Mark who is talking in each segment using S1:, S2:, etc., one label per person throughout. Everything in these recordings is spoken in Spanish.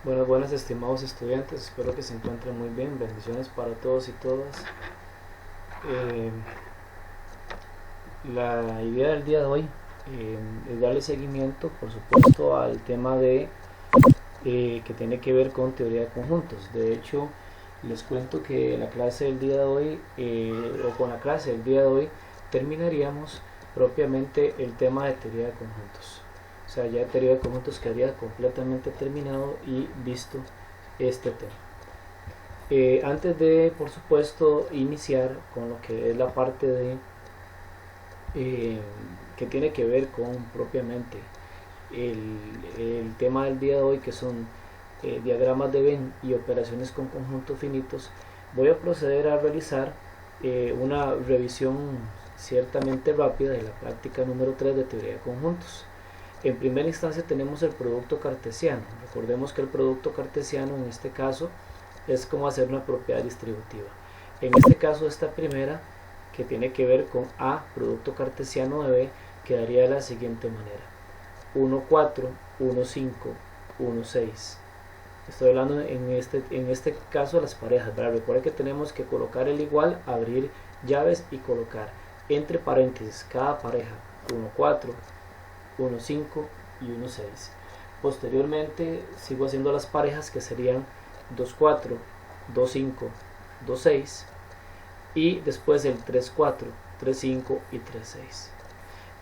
S1: Buenas estimados estudiantes, espero que se encuentren muy bien, bendiciones para todos y todas. La idea del día de hoy es darle seguimiento, por supuesto, al tema que tiene que ver con teoría de conjuntos. De hecho, les cuento que la clase del día de hoy, con la clase del día de hoy, terminaríamos propiamente el tema de teoría de conjuntos. O sea, ya teoría de conjuntos quedaría completamente terminado y visto este tema. Antes de, por supuesto, iniciar con lo que es la parte de que tiene que ver con propiamente el tema del día de hoy, que son diagramas de Venn y operaciones con conjuntos finitos, voy a proceder a realizar una revisión ciertamente rápida de la práctica número 3 de teoría de conjuntos. En primera instancia tenemos el producto cartesiano. Recordemos que el producto cartesiano en este caso es como hacer una propiedad distributiva. En este caso esta primera, que tiene que ver con A, producto cartesiano de B, quedaría de la siguiente manera: 1, 4, 1, 5, 1, 6. Estoy hablando en este caso las parejas, ¿verdad? Recuerda que tenemos que colocar el igual, abrir llaves y colocar entre paréntesis cada pareja 1, 4, 1, 5 y 1, 6. Posteriormente sigo haciendo las parejas, que serían 2, 4, 2, 5, 2, 6, y después el 3, 4, 3, 5 y 3, 6.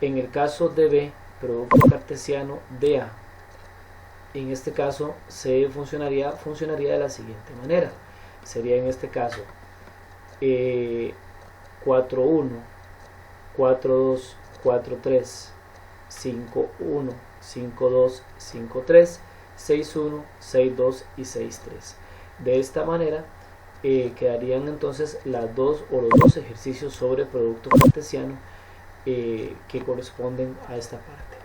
S1: En el caso de B, producto cartesiano de A, en este caso se funcionaría de la siguiente manera. Sería en este caso 4, 1, 4, 2, 4, 3, 5, 1, 5, 2, 5, 3, 6, 1, 6, 2 y 6, 3. De esta manera quedarían entonces las dos o los dos ejercicios sobre producto cartesiano que corresponden a esta parte.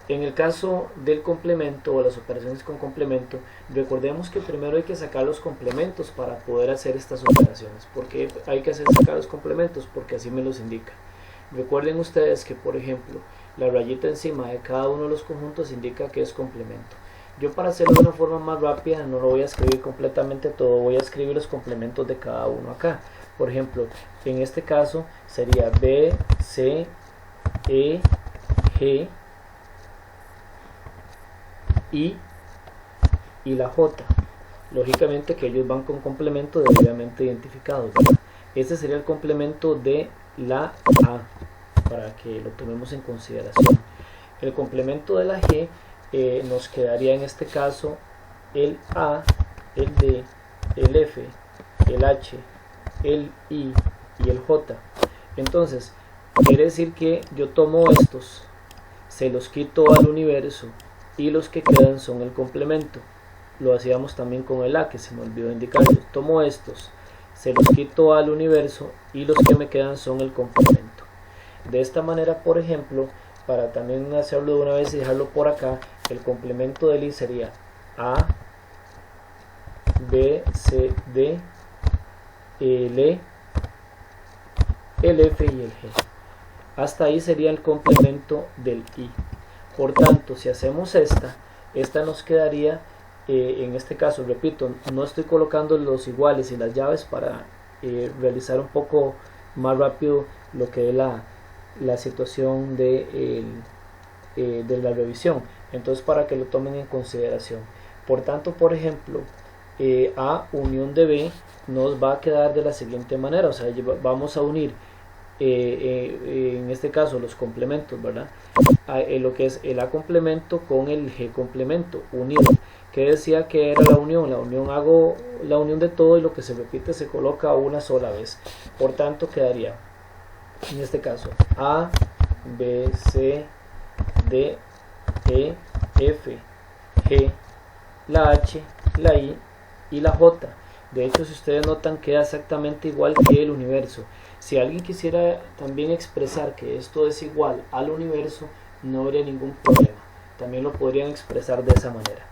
S1: En el caso del complemento o las operaciones con complemento, recordemos que primero hay que sacar los complementos para poder hacer estas operaciones. ¿Por qué hay que sacar los complementos? Porque así me los indica. Recuerden ustedes que, por ejemplo, la rayita encima de cada uno de los conjuntos indica que es complemento. Yo, para hacerlo de una forma más rápida, no lo voy a escribir completamente todo, voy a escribir los complementos de cada uno acá. Por ejemplo, en este caso sería B, C, E, G, I y la J. Lógicamente que ellos van con complemento debidamente identificados, ¿verdad? Este sería el complemento de la A, para que lo tomemos en consideración. El complemento de la G nos quedaría en este caso el A, el D, el F, el H, el I y el J. Entonces, quiere decir que yo tomo estos, se los quito al universo y los que quedan son el complemento. Lo hacíamos también con el A, que se me olvidó indicarlo. Tomo estos, se los quito al universo y los que me quedan son el complemento. De esta manera, por ejemplo, para también hacerlo de una vez y dejarlo por acá, el complemento del I sería A, B, C, D, L, el F y el G. Hasta ahí sería el complemento del I. Por tanto, si hacemos esta nos quedaría, en este caso, repito, no estoy colocando los iguales y las llaves para realizar un poco más rápido lo que es la situación de la revisión. Entonces, para que lo tomen en consideración. Por tanto, por ejemplo, A unión de B nos va a quedar de la siguiente manera. O sea, vamos a unir en este caso los complementos, ¿verdad? Lo que es el A complemento con el G complemento unido. Que decía que era la unión. Hago la unión de todo y lo que se repite se coloca una sola vez. Por tanto, quedaría en este caso A, B, C, D, E, F, G, la H, la I y la J. De hecho, si ustedes notan, queda exactamente igual que el universo. Si alguien quisiera también expresar que esto es igual al universo, no habría ningún problema. También lo podrían expresar de esa manera.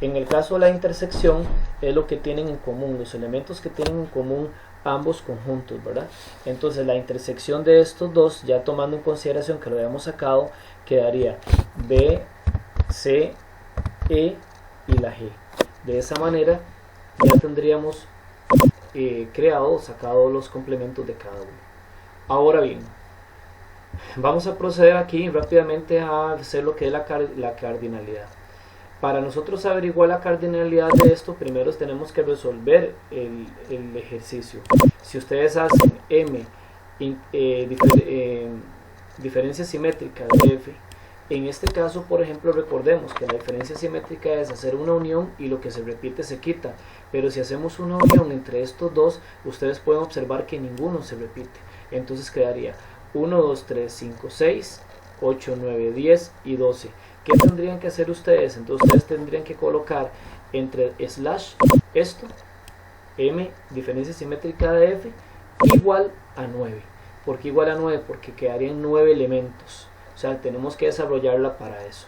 S1: En el caso de la intersección, es lo que tienen en común, los elementos que tienen en común ambos conjuntos, ¿verdad? Entonces, la intersección de estos dos, ya tomando en consideración que lo habíamos sacado, quedaría B, C, E y la G. De esa manera ya tendríamos creado o sacado los complementos de cada uno. Ahora bien, vamos a proceder aquí rápidamente a hacer lo que es la cardinalidad. Para nosotros averiguar la cardinalidad de esto, primero tenemos que resolver el ejercicio. Si ustedes hacen m diferencia simétrica de f, en este caso, por ejemplo, recordemos que la diferencia simétrica es hacer una unión y lo que se repite se quita. Pero si hacemos una unión entre estos dos, ustedes pueden observar que ninguno se repite. Entonces quedaría 1, 2, 3, 5, 6, 8, 9, 10 y 12. ¿Qué tendrían que hacer ustedes? Entonces ustedes tendrían que colocar entre slash esto, m diferencia simétrica de f, igual a 9. ¿Por qué igual a 9? Porque quedarían 9 elementos. O sea, tenemos que desarrollarla para eso.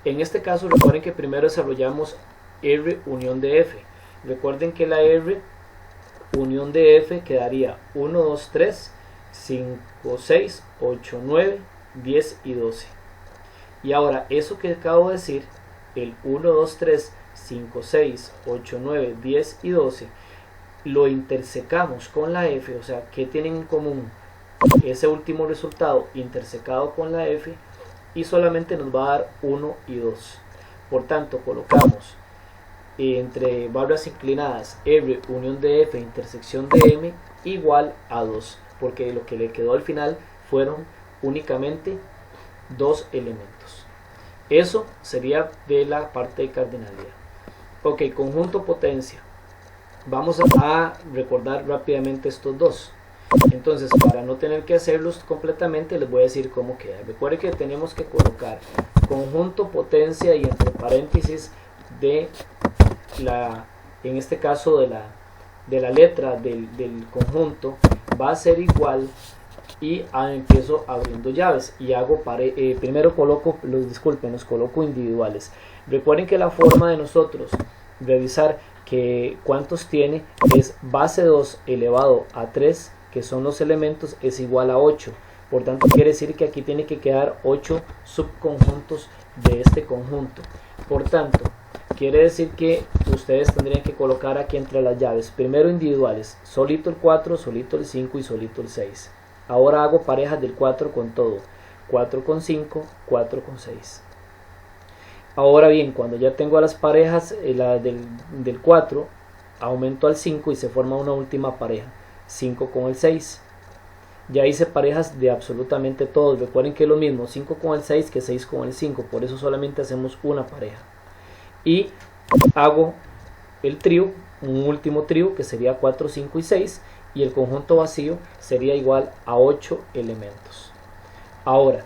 S1: En este caso, recuerden que primero desarrollamos R unión de F. Recuerden que la R unión de F quedaría 1, 2, 3, 5, 6, 8, 9, 10 y 12. Y ahora, eso que acabo de decir, el 1, 2, 3, 5, 6, 8, 9, 10 y 12, lo intersecamos con la F. O sea, ¿qué tienen en común? Ese último resultado intersecado con la F, y solamente nos va a dar 1 y 2. Por tanto, colocamos entre barras inclinadas R unión de F intersección de M igual a 2, porque lo que le quedó al final fueron únicamente 2 elementos. Eso sería de la parte de cardinalidad. Ok, conjunto potencia. Vamos a recordar rápidamente estos dos. Entonces, para no tener que hacerlos completamente, les voy a decir cómo queda. Recuerden que tenemos que colocar conjunto potencia y entre paréntesis de la, en este caso de la letra del conjunto, va a ser igual, y empiezo abriendo llaves y hago primero coloco los coloco individuales. Recuerden que la forma de nosotros revisar que cuántos tiene es base 2 elevado a 3, que son los elementos, es igual a 8. Por tanto, quiere decir que aquí tiene que quedar 8 subconjuntos de este conjunto. Por tanto, quiere decir que ustedes tendrían que colocar aquí entre las llaves, primero individuales, solito el 4, solito el 5 y solito el 6. Ahora hago parejas del 4 con todo, 4 con 5, 4 con 6. Ahora bien, cuando ya tengo a las parejas, la del 4, aumento al 5 y se forma una última pareja, 5 con el 6. Ya hice parejas de absolutamente todos. Recuerden que es lo mismo 5 con el 6 que 6 con el 5, por eso solamente hacemos una pareja. Y hago el trío, un último trío que sería 4, 5 y 6, y el conjunto vacío sería igual a 8 elementos. Ahora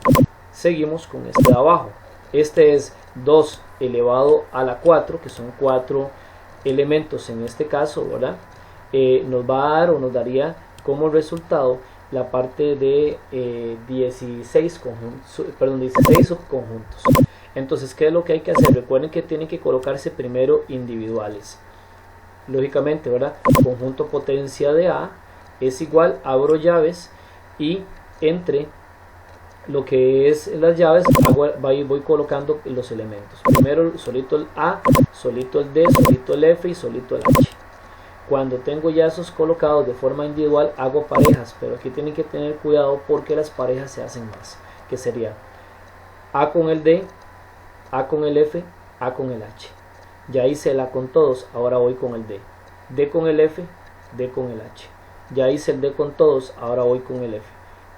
S1: seguimos con este de abajo. Este es 2 elevado a la 4, que son 4 elementos en este caso, ¿verdad? Nos va a dar o nos daría como resultado la parte de 16 subconjuntos. Entonces, ¿qué es lo que hay que hacer? Recuerden que tienen que colocarse primero individuales. Lógicamente, ¿verdad? Conjunto potencia de A es igual, abro llaves y entre lo que es las llaves voy colocando los elementos. Primero solito el A, solito el D, solito el F y solito el H. Cuando tengo ya esos colocados de forma individual, hago parejas, pero aquí tienen que tener cuidado porque las parejas se hacen más, que sería A con el D, A con el F, A con el H. Ya hice el A con todos, ahora voy con el D. D con el F, D con el H. Ya hice el D con todos, ahora voy con el F.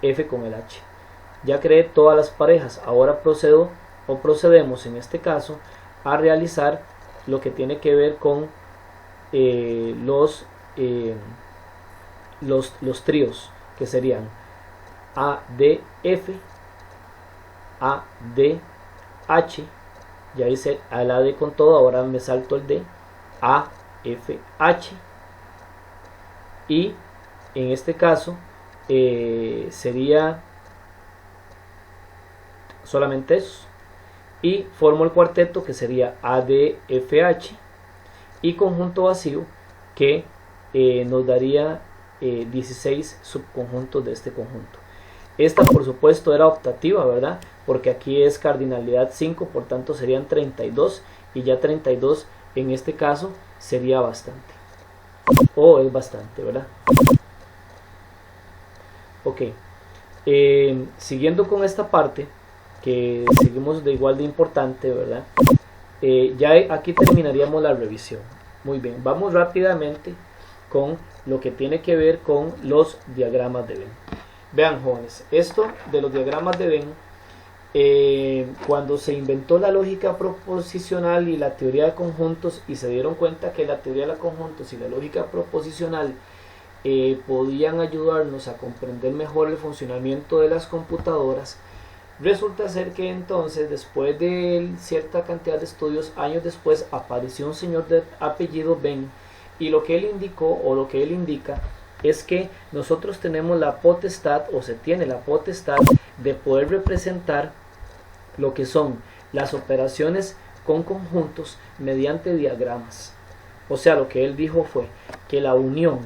S1: F con el H. Ya creé todas las parejas, ahora procedemos en este caso a realizar lo que tiene que ver con los tríos, que serían A, D, F, A, D, H. Ya hice el A, D con todo, ahora me salto el D, A, F, H, y en este caso sería solamente eso, y formo el cuarteto que sería A, D, F, H y conjunto vacío que nos daría 16 subconjuntos de este conjunto. Esta por supuesto era optativa, ¿verdad? Porque aquí es cardinalidad 5, por tanto serían 32, y ya 32 en este caso sería bastante, o es bastante, ¿verdad? Ok, siguiendo con esta parte, que seguimos de igual de importante, ¿verdad? Ya aquí terminaríamos la revisión. Muy bien, vamos rápidamente con lo que tiene que ver con los diagramas de Venn. Vean, jóvenes, esto de los diagramas de Venn, cuando se inventó la lógica proposicional y la teoría de conjuntos, y se dieron cuenta que la teoría de conjuntos y la lógica proposicional podían ayudarnos a comprender mejor el funcionamiento de las computadoras, resulta ser que entonces, después de cierta cantidad de estudios, años después, apareció un señor de apellido Venn, y lo que él indicó, o lo que él indica, es que nosotros tenemos la potestad, o se tiene la potestad, de poder representar lo que son las operaciones con conjuntos mediante diagramas. O sea, lo que él dijo fue que la unión,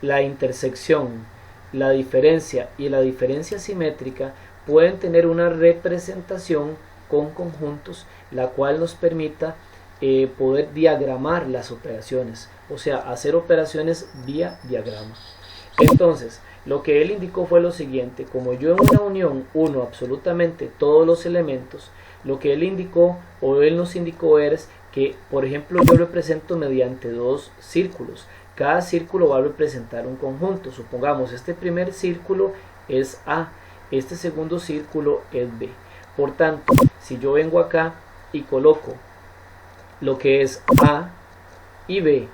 S1: la intersección, la diferencia y la diferencia simétrica pueden tener una representación con conjuntos, la cual nos permita poder diagramar las operaciones, o sea, hacer operaciones vía diagrama. Entonces, lo que él indicó fue lo siguiente: como yo en una unión uno absolutamente todos los elementos, lo que él indicó, o él nos indicó, es que, por ejemplo, yo represento mediante dos círculos. Cada círculo va a representar un conjunto. Supongamos, este primer círculo es A, este segundo círculo es B. Por tanto, si yo vengo acá y coloco lo que es A y B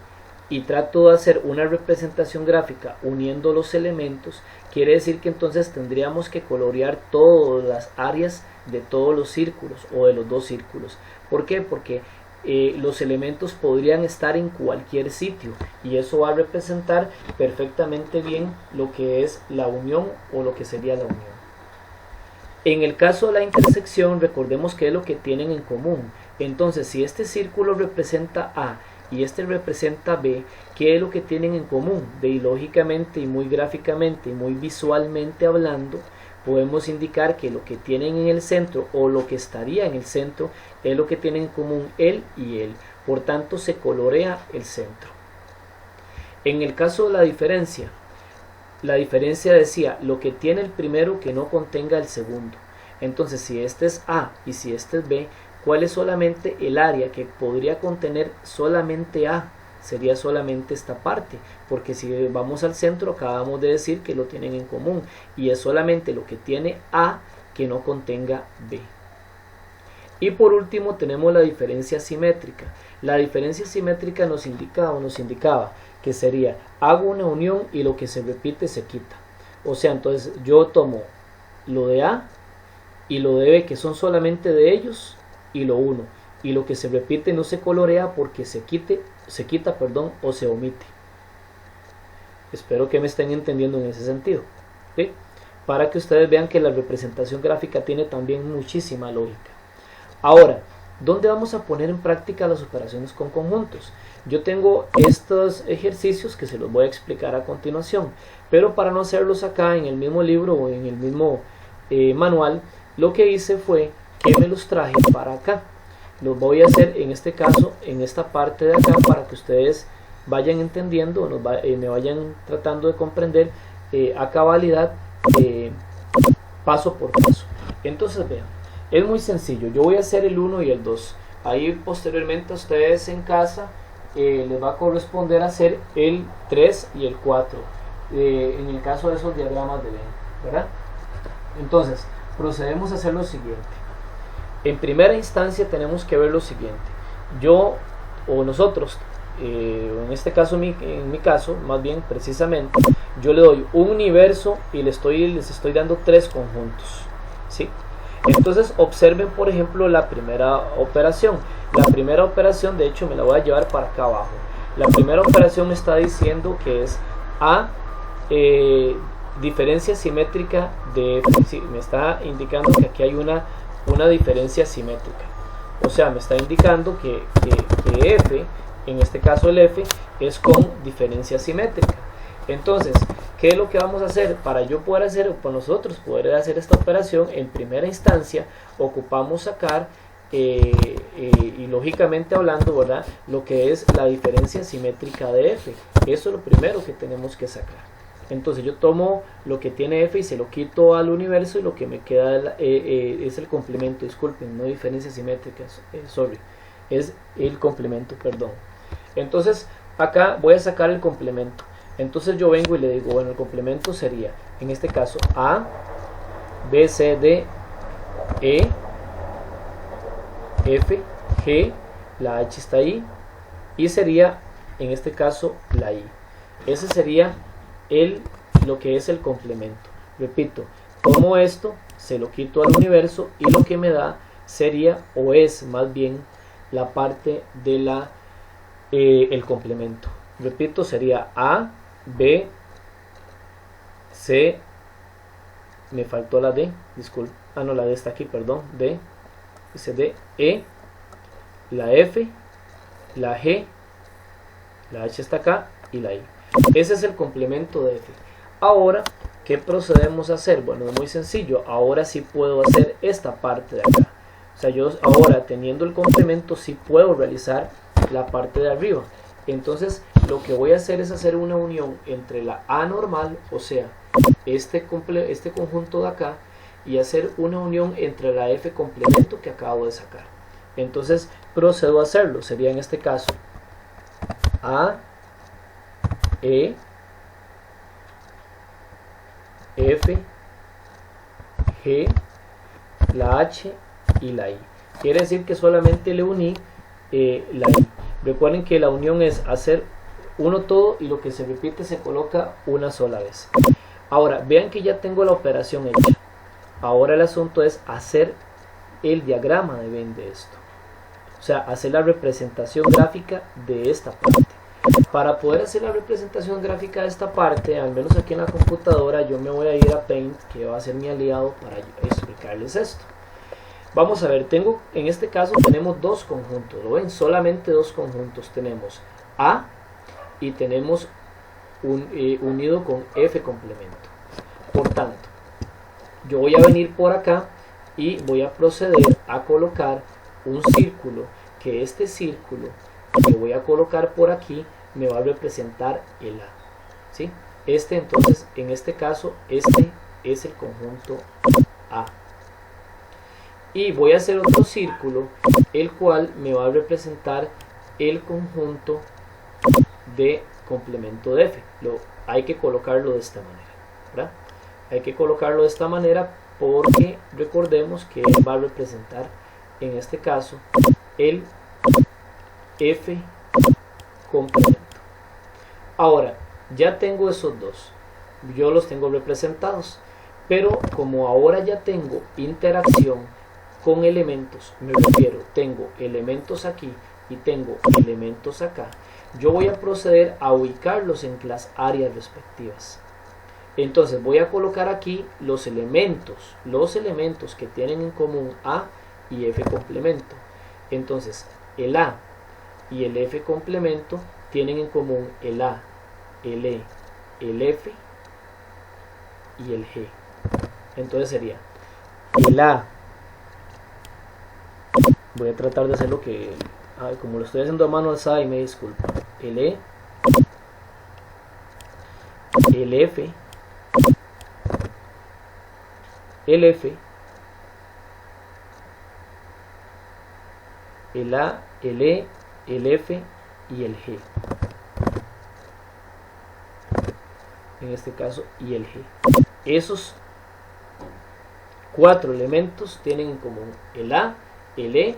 S1: y trato de hacer una representación gráfica uniendo los elementos, quiere decir que entonces tendríamos que colorear todas las áreas de todos los círculos, o de los dos círculos. ¿Por qué? Porque los elementos podrían estar en cualquier sitio, y eso va a representar perfectamente bien lo que es la unión, o lo que sería la unión. En el caso de la intersección, recordemos que es lo que tienen en común. Entonces, si este círculo representa A y este representa B, ¿qué es lo que tienen en común? Lógicamente y muy gráficamente y muy visualmente hablando, podemos indicar que lo que tienen en el centro, o lo que estaría en el centro, es lo que tienen en común él y él. Por tanto, se colorea el centro. En el caso de la diferencia decía lo que tiene el primero que no contenga el segundo. Entonces, si este es A y si este es B, ¿cuál es solamente el área que podría contener solamente A? Sería solamente esta parte, porque si vamos al centro, acabamos de decir que lo tienen en común, y es solamente lo que tiene A que no contenga B. Y por último tenemos la diferencia simétrica. La diferencia simétrica nos indicaba que sería: hago una unión y lo que se repite se quita. O sea, entonces yo tomo lo de A y lo de B, que son solamente de ellos, y lo uno, y lo que se repite no se colorea porque se quita, o se omite. Espero que me estén entendiendo en ese sentido, ¿sí? Para que ustedes vean que la representación gráfica tiene también muchísima lógica. Ahora, ¿dónde vamos a poner en práctica las operaciones con conjuntos? Yo tengo estos ejercicios que se los voy a explicar a continuación, pero para no hacerlos acá en el mismo libro o en el mismo manual, lo que hice fue que me los traje para acá. Los voy a hacer en este caso, en esta parte de acá, para que ustedes vayan entendiendo, me vayan tratando de comprender a cabalidad, paso por paso. Entonces vean, es muy sencillo. Yo voy a hacer el 1 y el 2. Ahí posteriormente a ustedes en casa les va a corresponder hacer el 3 y el 4, en el caso de esos diagramas de Venn, ¿verdad? Entonces, procedemos a hacer lo siguiente. En primera instancia tenemos que ver lo siguiente. Yo, o nosotros, en este caso, en mi caso, más bien precisamente, yo le doy un universo y les estoy dando 3 conjuntos, ¿sí? Entonces observen, por ejemplo, la primera operación. La primera operación, de hecho, me la voy a llevar para acá abajo. La primera operación me está diciendo que es A, diferencia simétrica de F. Sí, me está indicando que aquí hay una diferencia simétrica. O sea, me está indicando que F, en este caso el F, es con diferencia simétrica. Entonces, ¿qué es lo que vamos a hacer? Para yo poder hacer, para nosotros poder hacer esta operación, en primera instancia ocupamos sacar y lógicamente hablando, ¿verdad?, lo que es la diferencia simétrica de f. Eso es lo primero que tenemos que sacar. Entonces yo tomo lo que tiene f y se lo quito al universo, y lo que me queda es el complemento. Disculpen, no diferencia simétrica, sorry, es el complemento, perdón. Entonces acá voy a sacar el complemento. Entonces yo vengo y le digo, bueno, el complemento sería, en este caso, A, B, C, D, E, F, G, la H está ahí, y sería, en este caso, la I. Ese sería lo que es el complemento. Repito, tomo esto, se lo quito al universo, y lo que me da sería, o es más bien, la parte de el complemento. Repito, sería A, B, C, me faltó la D, disculpe, no, la D está aquí, perdón, D, D, E, la F, la G, la H está acá, y la I. Ese es el complemento de F. Ahora, ¿qué procedemos a hacer? Bueno, es muy sencillo. Ahora sí puedo hacer esta parte de acá. O sea, yo ahora, teniendo el complemento, sí puedo realizar la parte de arriba. Entonces, lo que voy a hacer es hacer una unión entre la A normal, o sea, este conjunto de acá, y hacer una unión entre la F complemento que acabo de sacar. Entonces, procedo a hacerlo. Sería en este caso A, E, F, G, la H y la I. Quiere decir que solamente le uní la I. Recuerden que la unión es hacer uno todo, y lo que se repite se coloca una sola vez. Ahora, vean que ya tengo la operación hecha. Ahora el asunto es hacer el diagrama de Venn de esto. O sea, hacer la representación gráfica de esta parte. Para poder hacer la representación gráfica de esta parte, al menos aquí en la computadora, yo me voy a ir a Paint, que va a ser mi aliado para explicarles esto. Vamos a ver, en este caso tenemos dos conjuntos, ¿lo ven? Solamente dos conjuntos. Tenemos A y tenemos unido con F complemento. Por tanto, yo voy a venir por acá y voy a proceder a colocar un círculo, que este círculo que voy a colocar por aquí me va a representar el A, ¿sí? Entonces, en este caso, este es el conjunto A. Y voy a hacer otro círculo, el cual me va a representar el conjunto de complemento de F. Hay que colocarlo de esta manera, ¿verdad? Hay que colocarlo de esta manera porque recordemos que él va a representar, en este caso, el F complemento. Ahora, ya tengo esos dos, yo los tengo representados, pero como ahora ya tengo interacción con elementos, me refiero, tengo elementos aquí y tengo elementos acá, yo voy a proceder a ubicarlos en las áreas respectivas. Entonces voy a colocar aquí los elementos que tienen en común A y F complemento. Entonces el A y el F complemento tienen en común el A, el E, el F y el G. Entonces sería el A, voy a tratar de hacer lo que, como lo estoy haciendo a mano alzada, y me disculpo, el E, el F, el F, el A, el E, el F y el G. En este caso, y el G. Esos cuatro elementos tienen en común el A, el E,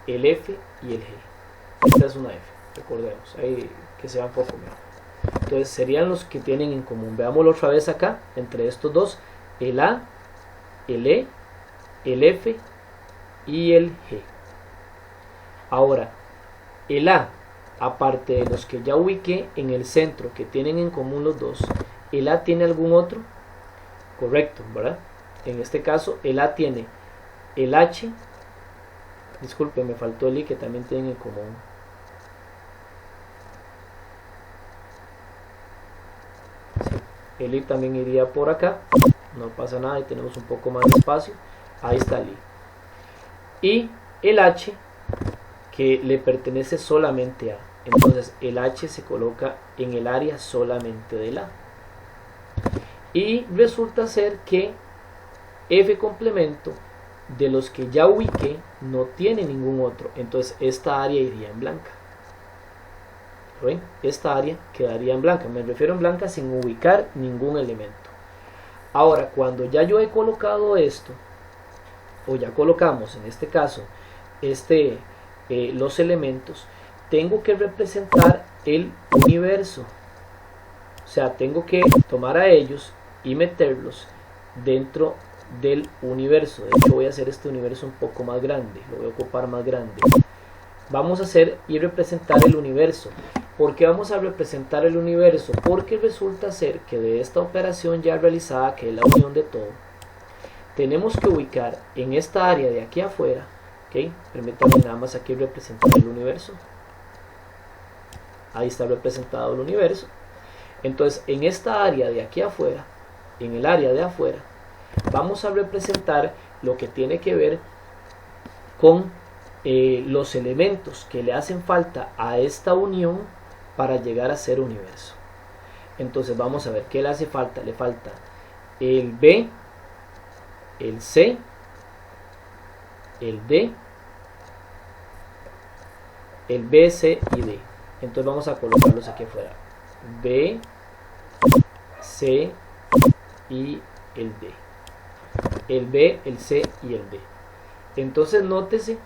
S1: el F y el G. Esta es una F, recordemos, ahí que se va un poco mejor. Entonces serían los que tienen en común. Veámoslo otra vez acá, entre estos dos, el A, el E, el F y el G. Ahora, el A, aparte de los que ya ubiqué en el centro, que tienen en común los dos, ¿el A tiene algún otro? Correcto, ¿verdad? En este caso, el A tiene el H, disculpe, me faltó el I, que también tienen en común. Sí, el I también iría por acá, no pasa nada, y tenemos un poco más de espacio. Ahí está el I. Y el H que le pertenece solamente a. Entonces el H se coloca en el área solamente del A. Y resulta ser que F complemento de los que ya ubiqué no tiene ningún otro. Entonces esta área iría en blanca. ¿Ven? Esta área quedaría en blanca. Me refiero en blanca sin ubicar ningún elemento. Ahora, cuando ya yo he colocado esto, o ya colocamos en este caso los elementos, tengo que representar el universo. O sea, tengo que tomar a ellos y meterlos dentro del universo. De hecho, voy a hacer este universo un poco más grande, lo voy a ocupar más grande. Vamos a hacer y representar el universo. ¿Por qué vamos a representar el universo? Porque resulta ser que de esta operación ya realizada, que es la unión de todo, tenemos que ubicar en esta área de aquí afuera, ¿ok? Permítanme nada más aquí representar el universo. Ahí está representado el universo. Entonces, en esta área de aquí afuera, en el área de afuera, vamos a representar lo que tiene que ver con los elementos que le hacen falta a esta unión para llegar a ser universo. Entonces vamos a ver qué le hace falta. Le falta el B, el C, el D, el B, C y D. Entonces vamos a colocarlos aquí afuera. B, C y el D. El B, el C y el D. Entonces nótese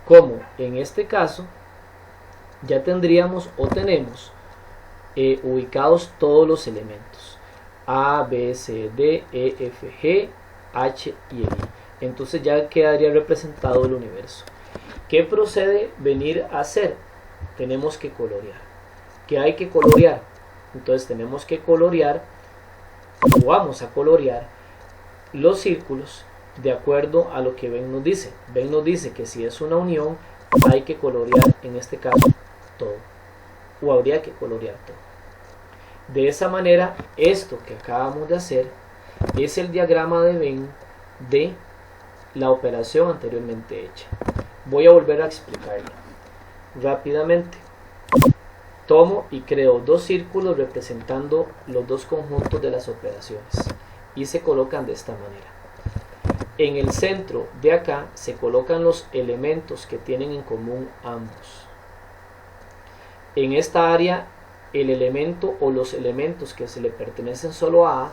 S1: cómo en este caso ya tendríamos o tenemos ubicados todos los elementos A, B, C, D, E, F, G, H y I. Entonces ya quedaría representado el universo. ¿Qué procede venir a hacer? Tenemos que colorear. ¿Qué hay que colorear? Entonces tenemos que colorear, o vamos a colorear los círculos de acuerdo a lo que Ben nos dice. Ben nos dice que si es una unión hay que colorear en este caso todo, o habría que colorear todo. De esa manera, esto que acabamos de hacer es el diagrama de Venn de la operación anteriormente hecha. Voy a volver a explicarlo rápidamente. Tomo y creo dos círculos representando los dos conjuntos de las operaciones y se colocan de esta manera. En el centro de acá se colocan los elementos que tienen en común ambos. En esta área el elemento o los elementos que se le pertenecen solo a A,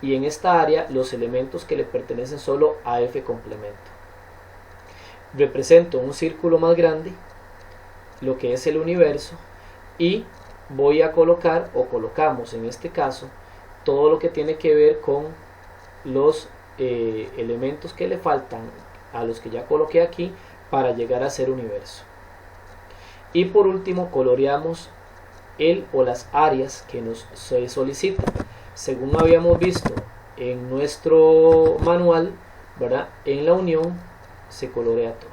S1: y en esta área los elementos que le pertenecen solo a F complemento. Represento un círculo más grande, lo que es el universo, y voy a colocar, o colocamos en este caso, todo lo que tiene que ver con los elementos que le faltan a los que ya coloqué aquí para llegar a ser universo. Y por último coloreamos el o las áreas que nos se solicitan. Según habíamos visto en nuestro manual, ¿verdad? En la unión se colorea todo.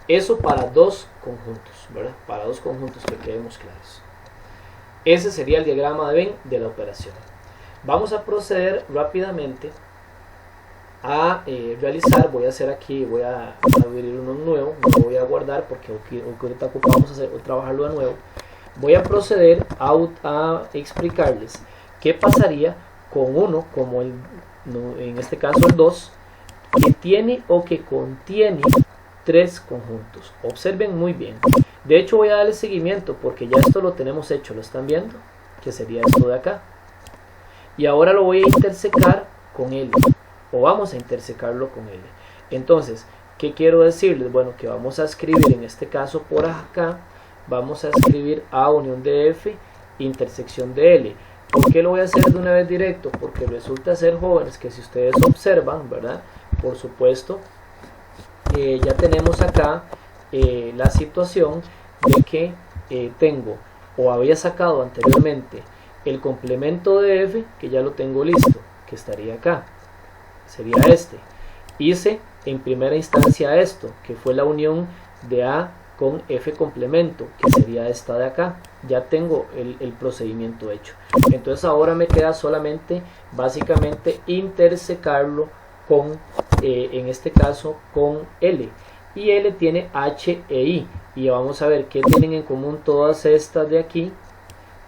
S1: Eso para dos conjuntos, ¿verdad? Para dos conjuntos, que quedemos claros. Ese sería el diagrama de Venn de la operación. Vamos a proceder rápidamente a realizar. Voy a hacer aquí, voy a abrir uno nuevo, no lo voy a guardar porque ahorita vamos a hacer, trabajarlo de nuevo. Voy a proceder a explicarles qué pasaría con uno como en este caso el 2, que tiene o que contiene tres conjuntos. Observen muy bien. De hecho voy a darle seguimiento porque ya esto lo tenemos hecho, lo están viendo, que sería esto de acá. Y ahora lo voy a intersecar con L, o vamos a intersecarlo con L. Entonces, ¿qué quiero decirles? Bueno, que vamos a escribir en este caso por acá, vamos a escribir A unión de F, intersección de L. ¿Por qué lo voy a hacer de una vez directo? Porque resulta ser, jóvenes, que si ustedes observan, ¿verdad? Por supuesto, ya tenemos acá la situación de que tengo, o había sacado anteriormente, el complemento de F, que ya lo tengo listo, que estaría acá, sería este. Hice en primera instancia esto, que fue la unión de A con F complemento, que sería esta de acá. Ya tengo el procedimiento hecho. Entonces ahora me queda solamente básicamente intersecarlo con, en este caso, con L. y L tiene H e I. Y vamos a ver qué tienen en común todas estas de aquí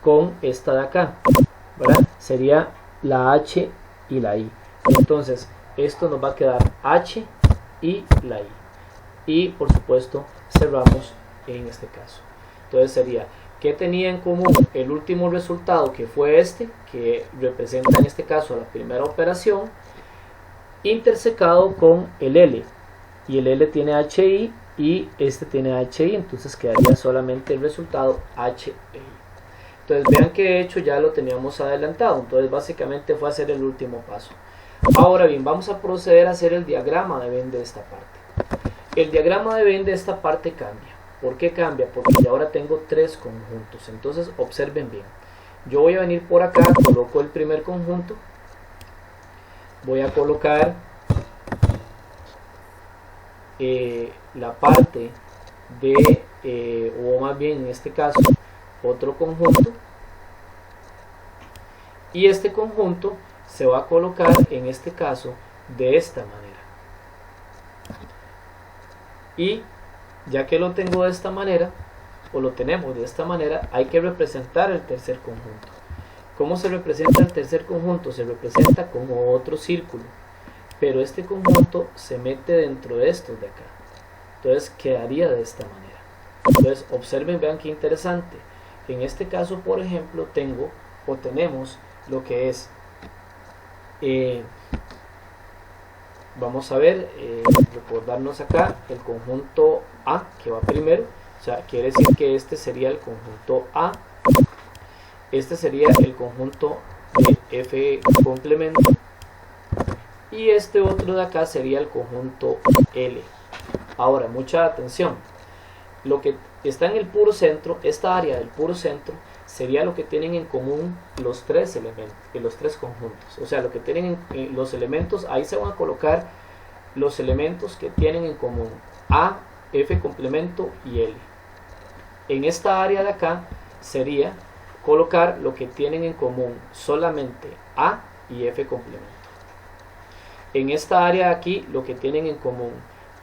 S1: con esta de acá, ¿verdad? Sería la H y la I. Entonces esto nos va a quedar H y la I. Y por supuesto cerramos en este caso. Entonces sería, ¿qué tenía en común el último resultado, que fue este, que representa en este caso la primera operación, intersecado con el L? Y el L tiene HI y este tiene HI, entonces quedaría solamente el resultado HI. Entonces vean que de hecho ya lo teníamos adelantado, entonces básicamente fue hacer el último paso. Ahora bien, vamos a proceder a hacer el diagrama de Venn de esta parte. El diagrama de Venn de esta parte cambia. ¿Por qué cambia? Porque ya ahora tengo tres conjuntos. Entonces observen bien. Yo voy a venir por acá, coloco el primer conjunto. Voy a colocar la parte de, o más bien en este caso, otro conjunto. Y este conjunto se va a colocar en este caso de esta manera. Y ya que lo tengo de esta manera, o lo tenemos de esta manera, hay que representar el tercer conjunto. ¿Cómo se representa el tercer conjunto? Se representa como otro círculo, pero este conjunto se mete dentro de estos de acá. Entonces quedaría de esta manera. Entonces observen, vean qué interesante. En este caso, por ejemplo, tenemos lo que es, vamos a ver, recordarnos acá el conjunto A, que va primero. O sea, quiere decir que este sería el conjunto A, este sería el conjunto de F complemento, y este otro de acá sería el conjunto L. Ahora, mucha atención. Lo que está en el puro centro, esta área del puro centro, sería lo que tienen en común los tres elementos, los tres conjuntos. O sea, lo que tienen los elementos, ahí se van a colocar los elementos que tienen en común A, F complemento y L. En esta área de acá sería colocar lo que tienen en común solamente A y F complemento. En esta área de aquí lo que tienen en común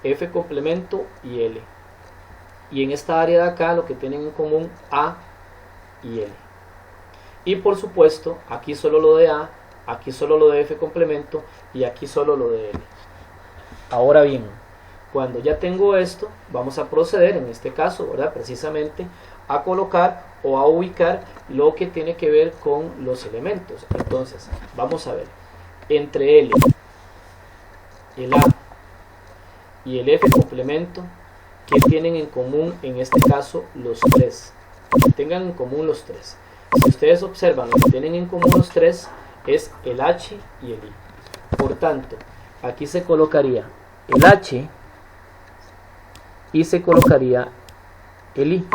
S1: F complemento y L. Y en esta área de acá lo que tienen en común A y L. Y por supuesto aquí solo lo de A, aquí solo lo de F complemento y aquí solo lo de L. Ahora bien, cuando ya tengo esto, vamos a proceder en este caso, ¿verdad?, precisamente a colocar o a ubicar lo que tiene que ver con los elementos. Entonces vamos a ver, entre L, el A y el F complemento, ¿qué tienen en común en este caso los tres? Que tengan en común los tres. Si ustedes observan, lo que tienen en común los tres es el H y el I. Por tanto, aquí se colocaría el H y se colocaría el I.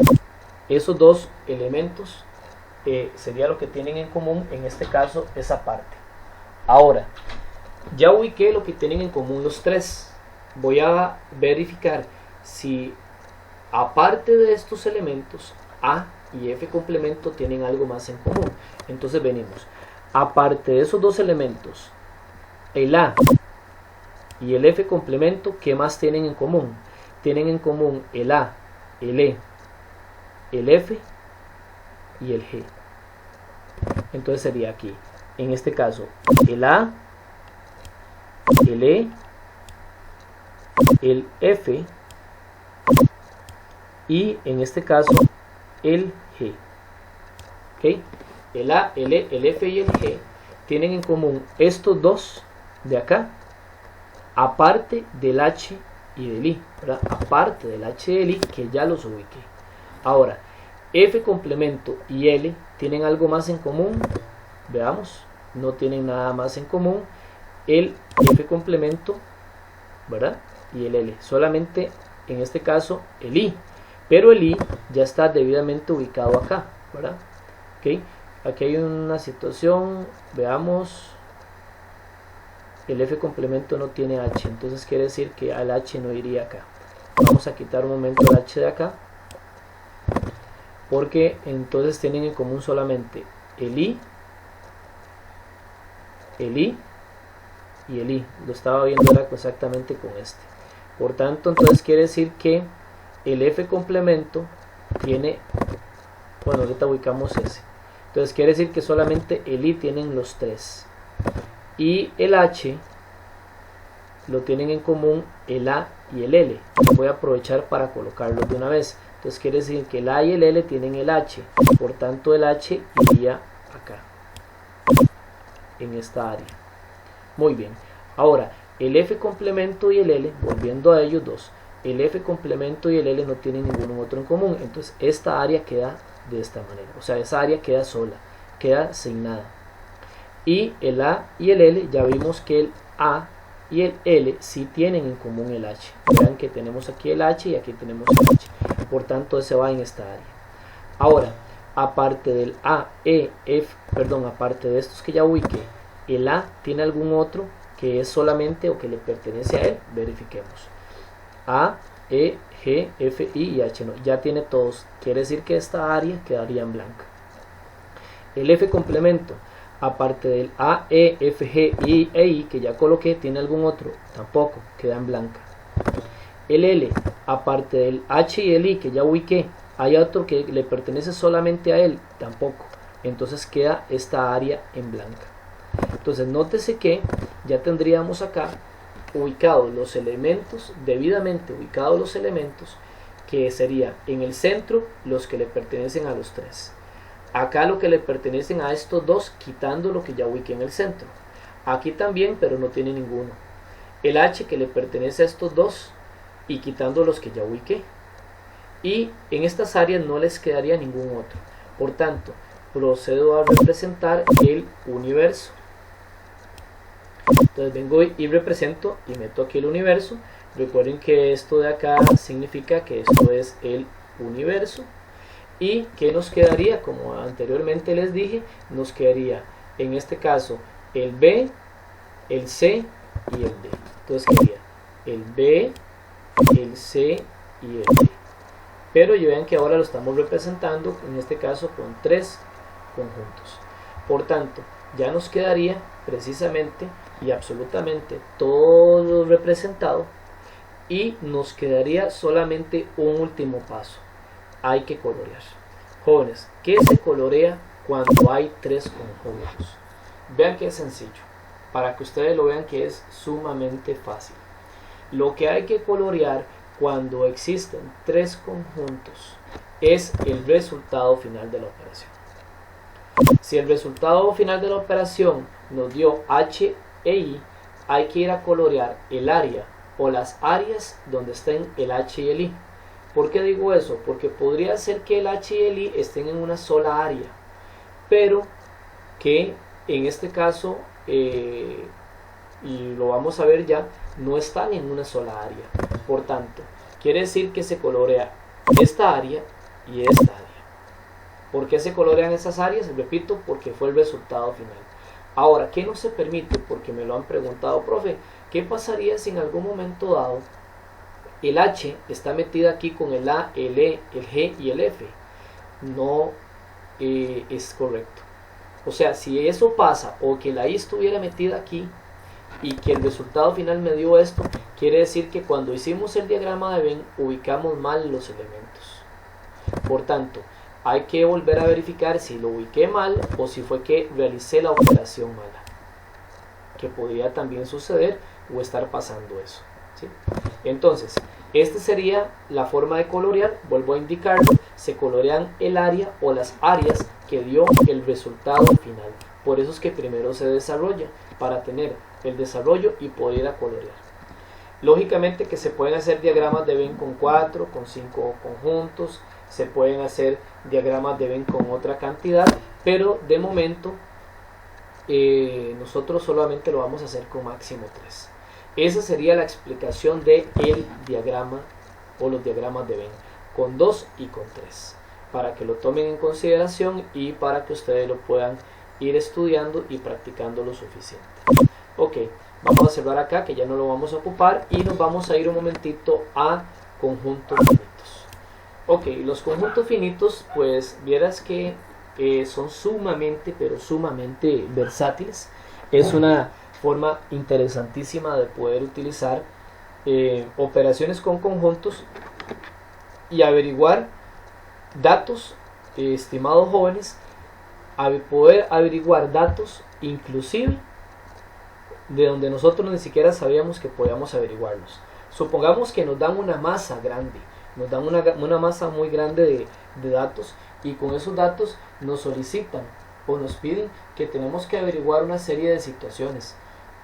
S1: Esos dos elementos sería lo que tienen en común en este caso esa parte. Ahora, ya ubiqué lo que tienen en común los tres. Voy a verificar si aparte de estos elementos A y F complemento tienen algo más en común. Entonces venimos, aparte de esos dos elementos, el A y el F complemento, ¿qué más tienen en común? Tienen en común el A, el E, el F y el G. Entonces sería aquí, en este caso, el A, el E, el F y en este caso el G. ¿Okay? El A, el E, el F y el G tienen en común estos dos de acá, aparte del H y del I, ¿verdad? Aparte del H y del I, que ya los ubiqué. Ahora, F complemento y L tienen algo más en común. Veamos, no tienen nada más en común. El F complemento, ¿verdad?, y el L, solamente en este caso el I, pero el I ya está debidamente ubicado acá, ¿verdad? ¿Okay? Aquí hay una situación, veamos, el F complemento no tiene H, entonces quiere decir que el H no iría acá. Vamos a quitar un momento el H de acá, porque entonces tienen en común solamente el I y el I. Lo estaba viendo ahora exactamente con este. Por tanto, entonces quiere decir que el F complemento tiene, bueno, ahorita ubicamos ese. Entonces quiere decir que solamente el I tienen los 3. Y el H lo tienen en común el A y el L. Voy a aprovechar para colocarlos de una vez. Entonces quiere decir que el A y el L tienen el H. Por tanto, el H iría acá, en esta área. Muy bien. Ahora, el F complemento y el L, volviendo a ellos dos, el F complemento y el L no tienen ningún otro en común. Entonces esta área queda de esta manera. O sea, esa área queda sola, queda sin nada. Y el A y el L, ya vimos que el A y el L sí tienen en común el H. Vean que tenemos aquí el H y aquí tenemos el H. Por tanto, ese va en esta área. Ahora, aparte del A, E, F, perdón, aparte de estos que ya ubiqué, el A tiene algún otro que es solamente o que le pertenece a él. Verifiquemos. A, E, G, F, I y H no. Ya tiene todos. Quiere decir que esta área quedaría en blanca. El F complemento, aparte del A, E, F, G, I e I que ya coloqué, ¿tiene algún otro? Tampoco, queda en blanca. El L, aparte del H y el I que ya ubiqué, ¿hay otro que le pertenece solamente a él? Tampoco. Entonces queda esta área en blanca. Entonces nótese que ya tendríamos acá ubicados los elementos, debidamente ubicados los elementos, que sería en el centro los que le pertenecen a los 3. Acá lo que le pertenecen a estos dos, quitando lo que ya ubiqué en el centro. Aquí también, pero no tiene ninguno. El H que le pertenece a estos dos y quitando los que ya ubiqué. Y en estas áreas no les quedaría ningún otro. Por tanto, procedo a representar el universo. Entonces vengo y represento y meto aquí el universo. Recuerden que esto de acá significa que esto es el universo. ¿Y qué nos quedaría? Como anteriormente les dije, nos quedaría en este caso el B, el C y el D. Entonces quedaría el B, el C y el D. Pero ya vean que ahora lo estamos representando en este caso con 3 conjuntos. Por tanto, ya nos quedaría precisamente y absolutamente todo representado, y nos quedaría solamente un último paso. Hay que colorear. Jóvenes, ¿qué se colorea cuando hay 3 conjuntos? Vean que es sencillo, para que ustedes lo vean que es sumamente fácil. Lo que hay que colorear cuando existen 3 conjuntos es el resultado final de la operación. Si el resultado final de la operación nos dio H e I, hay que ir a colorear el área o las áreas donde estén el H y el I. ¿Por qué digo eso? Porque podría ser que el H y el I estén en una sola área, pero que en este caso, y lo vamos a ver ya, no están en una sola área. Por tanto, quiere decir que se colorea esta área y esta área. ¿Por qué se colorean esas áreas? Repito, porque fue el resultado final. Ahora, ¿qué no se permite? Porque me lo han preguntado, profe, ¿qué pasaría si en algún momento dado el H está metida aquí con el A, el E, el G y el F? No es correcto. O sea, si eso pasa, o que la I estuviera metida aquí y que el resultado final me dio esto, quiere decir que cuando hicimos el diagrama de Venn ubicamos mal los elementos. Por tanto, hay que volver a verificar si lo ubiqué mal o si fue que realicé la operación mala, que podría también suceder o estar pasando eso, ¿sí? Entonces, esta sería la forma de colorear. Vuelvo a indicarlo: se colorean el área o las áreas que dio el resultado final. Por eso es que primero se desarrolla, para tener el desarrollo y poder ir a colorear. Lógicamente que se pueden hacer diagramas de Venn con 4, con 5 conjuntos, se pueden hacer diagramas de Venn con otra cantidad, pero de momento nosotros solamente lo vamos a hacer con máximo 3. Esa sería la explicación del diagrama o los diagramas de Venn, con 2 y con 3, para que lo tomen en consideración y para que ustedes lo puedan ir estudiando y practicando lo suficiente. Ok, vamos a cerrar acá, que ya no lo vamos a ocupar, y nos vamos a ir un momentito a conjuntos finitos. Ok, los conjuntos finitos, pues vieras que son sumamente, pero sumamente versátiles. Es una forma interesantísima de poder utilizar operaciones con conjuntos y averiguar datos, estimados jóvenes, poder averiguar datos inclusive de donde nosotros ni siquiera sabíamos que podíamos averiguarlos. Supongamos que nos dan una masa grande, nos dan una masa muy grande de datos, y con esos datos nos solicitan o nos piden que tenemos que averiguar una serie de situaciones,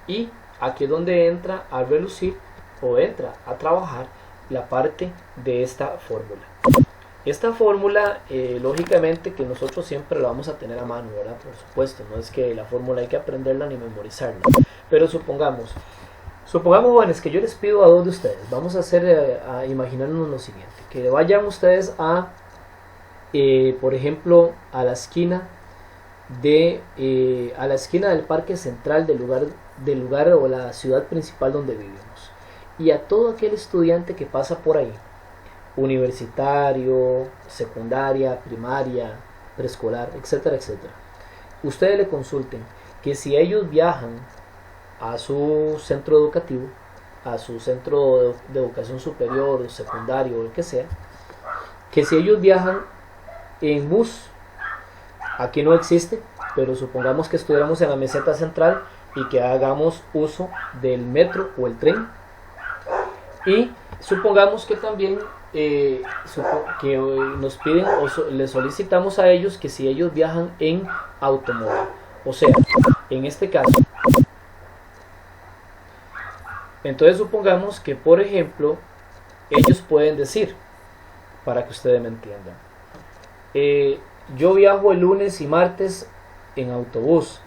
S1: y aquí es donde entra a relucir o entra a trabajar la parte de esta fórmula. Esta fórmula, lógicamente que nosotros siempre la vamos a tener a mano, ¿verdad? Por supuesto, no es que la fórmula hay que aprenderla ni memorizarla, pero supongamos jóvenes que yo les pido a dos de ustedes, vamos a hacer, a imaginarnos lo siguiente, que vayan ustedes a, por ejemplo, a la esquina del parque central del lugar o la ciudad principal donde vivimos, y a todo aquel estudiante que pasa por ahí, universitario, secundaria, primaria, preescolar, etcétera, etcétera, ustedes le consulten que si ellos viajan a su centro educativo, a su centro de educación superior, secundario o lo que sea, que si ellos viajan en bus, aquí no existe, pero supongamos que estuviéramos en la meseta central y que hagamos uso del metro o el tren, y supongamos que también nos piden o les solicitamos a ellos que si ellos viajan en automóvil, o sea, en este caso, entonces supongamos que, por ejemplo, ellos pueden decir, para que ustedes me entiendan, yo viajo el lunes y martes en autobús,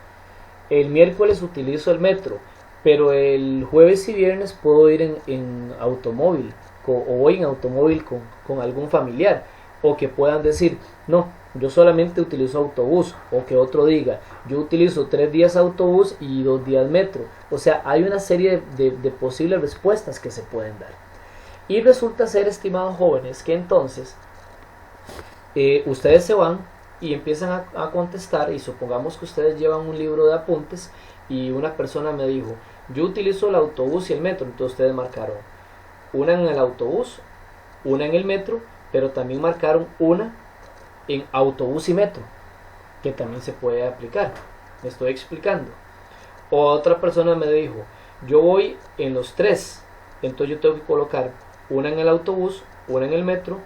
S1: el miércoles utilizo el metro, pero el jueves y viernes puedo ir en automóvil, o voy en automóvil con algún familiar, o que puedan decir, no, yo solamente utilizo autobús, o que otro diga, yo utilizo 3 días autobús y 2 días metro. O sea, hay una serie de posibles respuestas que se pueden dar, y resulta ser, estimados jóvenes, que entonces ustedes se van y empiezan a contestar, y supongamos que ustedes llevan un libro de apuntes y una persona me dijo, yo utilizo el autobús y el metro, entonces ustedes marcaron una en el autobús, una en el metro, pero también marcaron una en autobús y metro, que también se puede aplicar. Me estoy explicando. O otra persona me dijo, yo voy en los 3, entonces yo tengo que colocar una en el autobús, una en el metro,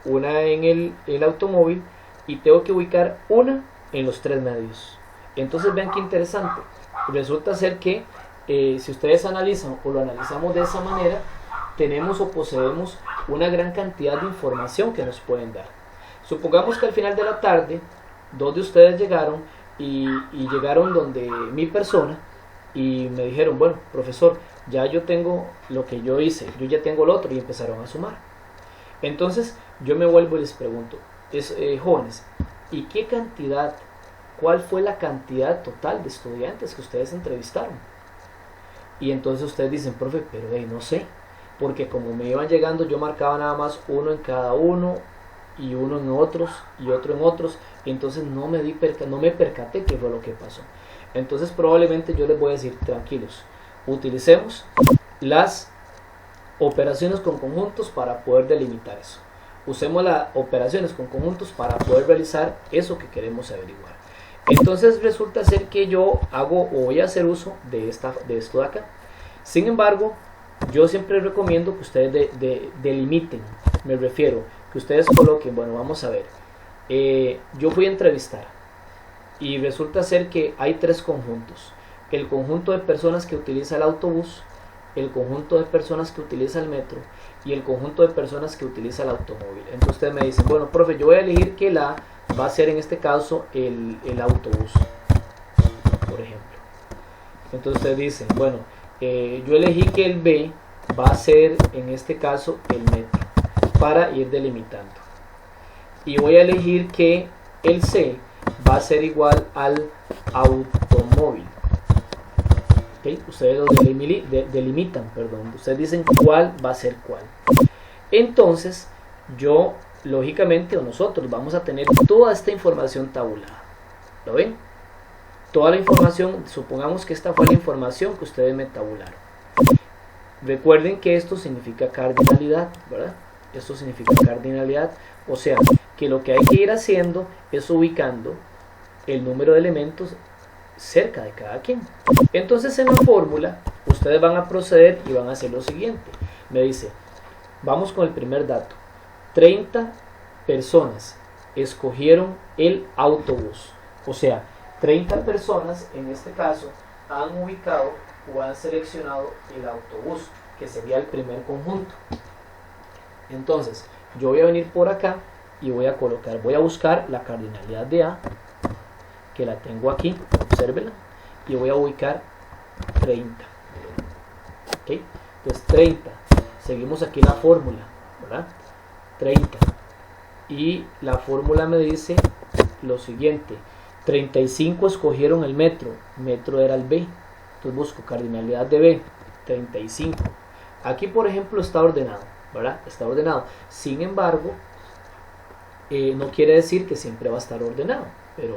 S1: una en el automóvil, y tengo que ubicar una en los 3 medios. Entonces vean qué interesante. Resulta ser que si ustedes analizan o lo analizamos de esa manera, tenemos o poseemos una gran cantidad de información que nos pueden dar. Supongamos que al final de la tarde, 2 de ustedes llegaron y llegaron donde mi persona y me dijeron, bueno, profesor, ya yo tengo lo que yo hice, yo ya tengo lo otro, y empezaron a sumar. Entonces yo me vuelvo y les pregunto, jóvenes, ¿y cuál fue la cantidad total de estudiantes que ustedes entrevistaron? Y entonces ustedes dicen, profe, pero no sé, porque como me iban llegando yo marcaba nada más uno en cada uno, y uno en otros, y otro en otros, y entonces no me percaté qué fue lo que pasó. Entonces probablemente yo les voy a decir, tranquilos, utilicemos las operaciones con conjuntos para poder delimitar eso. Usemos las operaciones con conjuntos para poder realizar eso que queremos averiguar. Entonces resulta ser que yo voy a hacer uso de esto de acá. Sin embargo, yo siempre recomiendo que ustedes delimiten. Me refiero que ustedes coloquen, bueno, vamos a ver, yo fui a entrevistar y resulta ser que hay 3 conjuntos: el conjunto de personas que utiliza el autobús, el conjunto de personas que utiliza el metro y el conjunto de personas que utiliza el automóvil. Entonces ustedes me dicen, bueno, profe, yo voy a elegir que la va a ser en este caso el autobús, por ejemplo. Entonces ustedes dicen, bueno, yo elegí que el B va a ser en este caso el metro, para ir delimitando, y voy a elegir que el C va a ser igual al automóvil. ¿Okay? Ustedes lo delimitan, ustedes dicen cuál va a ser cuál. Entonces yo, lógicamente, o nosotros vamos a tener toda esta información tabulada. ¿Lo ven? Toda la información, supongamos que esta fue la información que ustedes me tabularon. Recuerden que esto significa cardinalidad, ¿verdad? Esto significa cardinalidad, o sea, que lo que hay que ir haciendo es ubicando el número de elementos cerca de cada quien. Entonces en la fórmula ustedes van a proceder y van a hacer lo siguiente. Me dice, vamos con el primer dato. 30 personas escogieron el autobús. O sea, 30 personas en este caso han ubicado o han seleccionado el autobús, que sería el primer conjunto. Entonces, yo voy a venir por acá y voy a buscar la cardinalidad de A, que la tengo aquí, obsérvela, y voy a ubicar 30. ¿Okay? Entonces 30, seguimos aquí la fórmula, ¿verdad? 30, y la fórmula me dice lo siguiente: 35 escogieron el metro era el B, entonces busco cardinalidad de B, 35. Aquí por ejemplo está ordenado, ¿verdad? Está ordenado, sin embargo no quiere decir que siempre va a estar ordenado, pero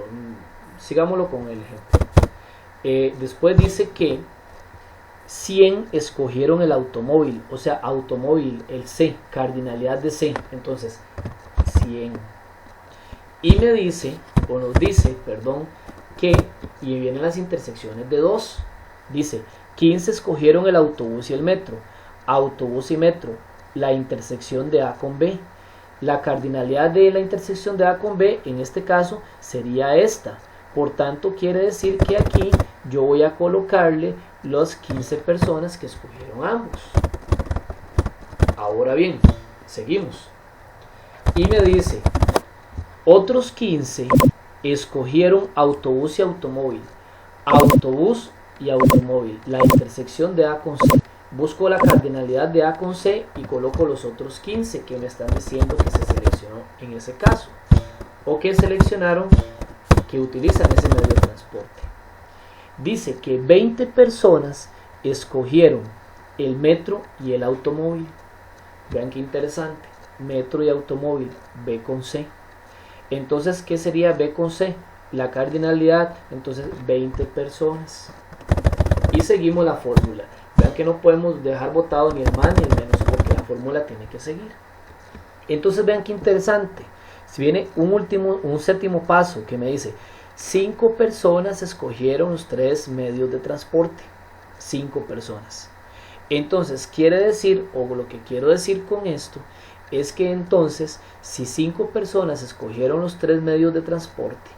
S1: sigámoslo con el ejemplo. Después dice que 100 escogieron el automóvil, o sea, automóvil, el C, cardinalidad de C, entonces 100. Y me dice, o nos dice, perdón, que, y vienen las intersecciones de 2, dice, 15 escogieron el autobús y el metro, autobús y metro, la intersección de A con B. La cardinalidad de la intersección de A con B, en este caso, sería esta. Por tanto, quiere decir que aquí yo voy a colocarle las 15 personas que escogieron ambos. Ahora bien, seguimos. Y me dice, otros 15 escogieron autobús y automóvil. Autobús y automóvil, la intersección de A con C. Busco la cardinalidad de A con C y coloco los otros 15 que me están diciendo que se seleccionó en ese caso, o que seleccionaron, que utilizan ese medio de transporte. Dice que 20 personas escogieron el metro y el automóvil. Vean qué interesante, metro y automóvil, B con C. Entonces, ¿qué sería B con C? La cardinalidad, entonces 20 personas. Y seguimos la fórmula. Vean que no podemos dejar botado ni el más ni el menos, porque la fórmula tiene que seguir. Entonces vean qué interesante. Si viene un séptimo paso que me dice, 5 personas escogieron los 3 medios de transporte. 5 personas. Entonces quiere decir, o lo que quiero decir con esto, es que entonces, si 5 personas escogieron los 3 medios de transporte,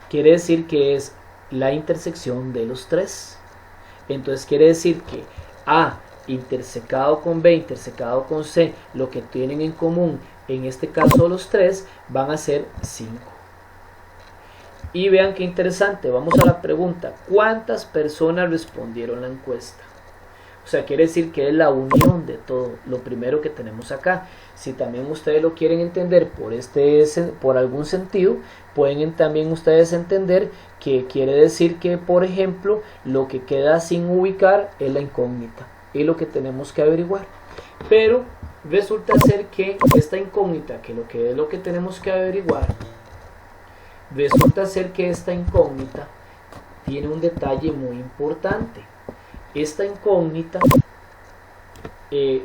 S1: quiere decir que es la intersección de los 3. Entonces quiere decir que A intersecado con B intersecado con C, lo que tienen en común, en este caso los 3, van a ser 5. Y vean qué interesante, vamos a la pregunta, ¿cuántas personas respondieron la encuesta? O sea, quiere decir que es la unión de todo, lo primero que tenemos acá. Si también ustedes lo quieren entender por algún sentido, pueden también ustedes entender que quiere decir que, por ejemplo, lo que queda sin ubicar es la incógnita, es lo que tenemos que averiguar. Pero resulta ser que esta incógnita, que es lo que tenemos que averiguar, resulta ser que esta incógnita tiene un detalle muy importante. Esta incógnita